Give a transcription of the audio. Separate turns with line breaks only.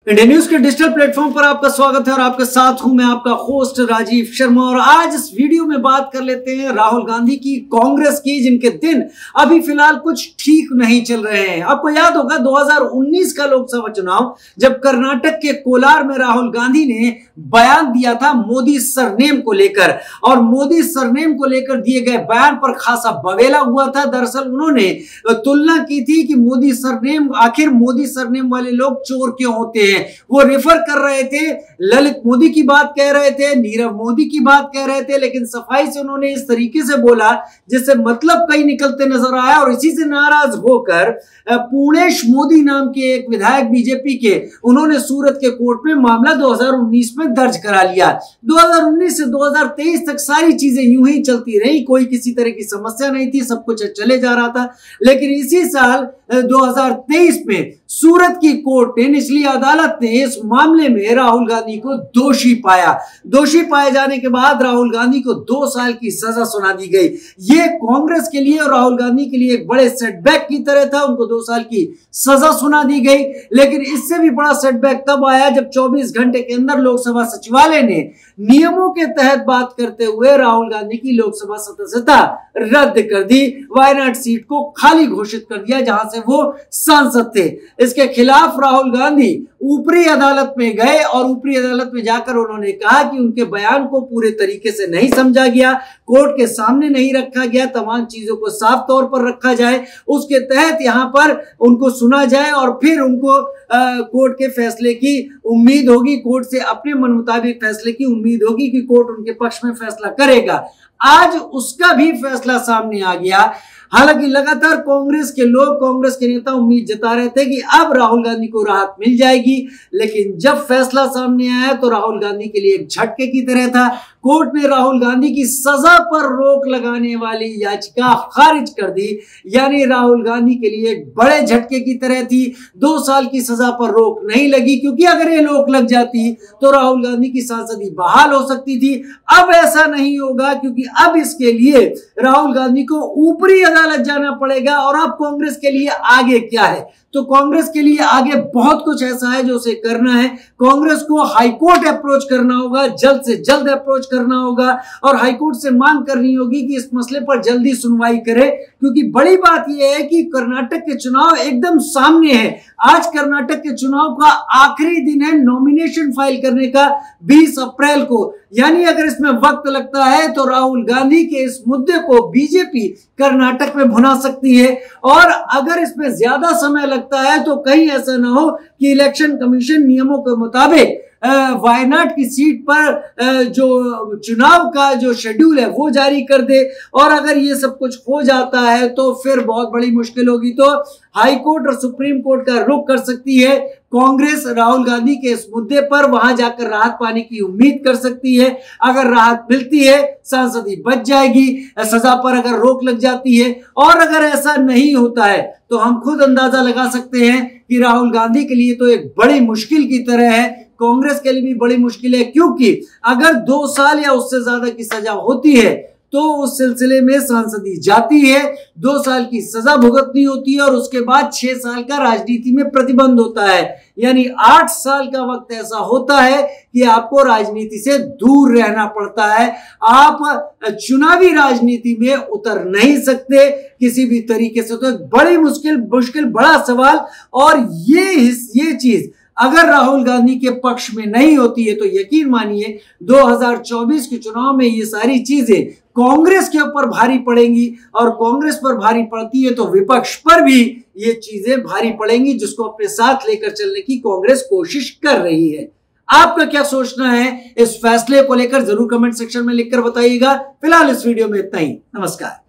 India news के digital platform पर आपका स्वागत है और आपके साथ हूं मैं आपका होस्ट राजीव शर्मा। और आज इस वीडियो में बात कर लेते हैं राहुल गांधी की, कांग्रेस की, जिनके दिन अभी फिलहाल कुछ ठीक नहीं चल रहे हैं। आपको याद होगा 2019 का लोकसभा चुनाव, जब कर्नाटक के कोलार में राहुल गांधी ने बयान दिया था मोदी सरनेम को लेकर, और मोदी सरनेम को लेकर दिए गए बयान पर खासा बवेला हुआ था। दरअसल उन्होंने तुलना की थी कि मोदी सरनेम, आखिर मोदी सरनेम वाले लोग चोर क्यों होते हैं। वो रेफर कर रहे थे, ललित मोदी की बात कह रहे थे, नीरव मोदी की बात कह रहे थे, लेकिन सफाई से उन्होंने इस तरीके से बोला जिससे मतलब कहीं निकलते नजर आया। और इसी से नाराज होकर पूर्णेश मोदी नाम के एक विधायक बीजेपी के, उन्होंने सूरत के कोर्ट में मामला 2019 में दर्ज करा लिया। 2019 से 2023 तक सारी चीजें यूं ही चलती रही, कोई किसी तरह की समस्या नहीं थी, सब कुछ चले जा रहा था। लेकिन इसी साल 2023 में सूरत की कोर्ट ने, निचली अदालत ने इस मामले में राहुल गांधी को दोषी पाया। दोषी पाए जाने के बाद राहुल गांधी को 2 साल की सजा सुना दी गई। ये कांग्रेस के लिए और राहुल गांधी के लिए एक बड़े सेटबैक की तरह था। उनको 2 साल की सजा सुना दी गई। लेकिन इससे भी बड़ा सेटबैक तब आया जब 24 घंटे के अंदर लोकसभा सचिवालय ने नियमों के तहत बात करते हुए राहुल गांधी की लोकसभा सदस्यता रद्द कर दी। वायनाड सीट को खाली घोषित कर दिया जहां से वो सांसद थे। इसके खिलाफ राहुल गांधी ऊपरी अदालत में गए और ऊपरी अदालत में जाकर उन्होंने कहा कि उनके बयान को पूरे तरीके से नहीं समझा गया, कोर्ट के सामने नहीं रखा गया, तमाम चीजों को साफ तौर पर रखा जाए, उसके तहत यहां पर उनको सुना जाए और फिर उनको कोर्ट के फैसले की उम्मीद होगी, कोर्ट से अपने मन मुताबिक फैसले की उम्मीद होगी कि कोर्ट उनके पक्ष में फैसला करेगा। आज उसका भी फैसला सामने आ गया। हालांकि लगातार कांग्रेस के लोग, कांग्रेस के नेता उम्मीद जता रहे थे कि अब राहुल गांधी को राहत मिल जाएगी, लेकिन जब फैसला सामने आया तो राहुल गांधी के लिए एक झटके की तरह था। कोर्ट ने राहुल गांधी की सजा पर रोक लगाने वाली याचिका खारिज कर दी। यानी राहुल गांधी के लिए एक बड़े झटके की तरह थी। 2 साल की सजा पर रोक नहीं लगी, क्योंकि अगर ये रोक लग जाती तो राहुल गांधी की सांसदी बहाल हो सकती थी। अब ऐसा नहीं होगा, क्योंकि अब इसके लिए राहुल गांधी को ऊपरी अदालत जाना पड़ेगा। और अब कांग्रेस के लिए आगे क्या है? तो कांग्रेस के लिए आगे बहुत कुछ ऐसा है जो उसे करना है। कांग्रेस को हाईकोर्ट अप्रोच करना होगा, जल्द से जल्द अप्रोच करना होगा और हाईकोर्ट से मांग करनी होगी कि इस मसले पर जल्दी सुनवाई करे। क्योंकि बड़ी बात यह है कि कर्नाटक के चुनाव एकदम सामने है। आज कर्नाटक के चुनाव का आखिरी दिन है नॉमिनेशन फाइल करने का, 20 अप्रैल को। यानी अगर इसमें वक्त लगता है तो राहुल गांधी के इस मुद्दे को बीजेपी कर्नाटक में भुना सकती है। और अगर इसमें ज्यादा समय लगता है तो कहीं ऐसा ना हो कि इलेक्शन कमीशन नियमों के मुताबिक वायनाड की सीट पर जो चुनाव का जो शेड्यूल है वो जारी कर दे। और अगर ये सब कुछ हो जाता है तो फिर बहुत बड़ी मुश्किल होगी। तो हाई कोर्ट और सुप्रीम कोर्ट का रुख कर सकती है कांग्रेस राहुल गांधी के इस मुद्दे पर, वहां जाकर राहत पाने की उम्मीद कर सकती है। अगर राहत मिलती है, सांसदी बच जाएगी, सजा पर अगर रोक लग जाती है। और अगर ऐसा नहीं होता है तो हम खुद अंदाजा लगा सकते हैं कि राहुल गांधी के लिए तो एक बड़ी मुश्किल की तरह है, कांग्रेस के लिए भी बड़ी मुश्किल है। क्योंकि अगर 2 साल या उससे ज्यादा की सजा होती है तो उस सिलसिले में सांसदी जाती है, 2 साल की सजा भुगतनी होती है और उसके बाद 6 साल का राजनीति में प्रतिबंध होता है। यानी 8 साल का वक्त ऐसा होता है कि आपको राजनीति से दूर रहना पड़ता है। आप चुनावी राजनीति में उतर नहीं सकते किसी भी तरीके से। तो एक बड़ी मुश्किल बड़ा सवाल। और ये चीज अगर राहुल गांधी के पक्ष में नहीं होती है तो यकीन मानिए 2024 के चुनाव में ये सारी चीजें कांग्रेस के ऊपर भारी पड़ेंगी। और कांग्रेस पर भारी पड़ती है तो विपक्ष पर भी ये चीजें भारी पड़ेंगी, जिसको अपने साथ लेकर चलने की कांग्रेस कोशिश कर रही है। आपका क्या सोचना है इस फैसले को लेकर? जरूर कमेंट सेक्शन में लिखकर बताइएगा। फिलहाल इस वीडियो में इतना ही। नमस्कार।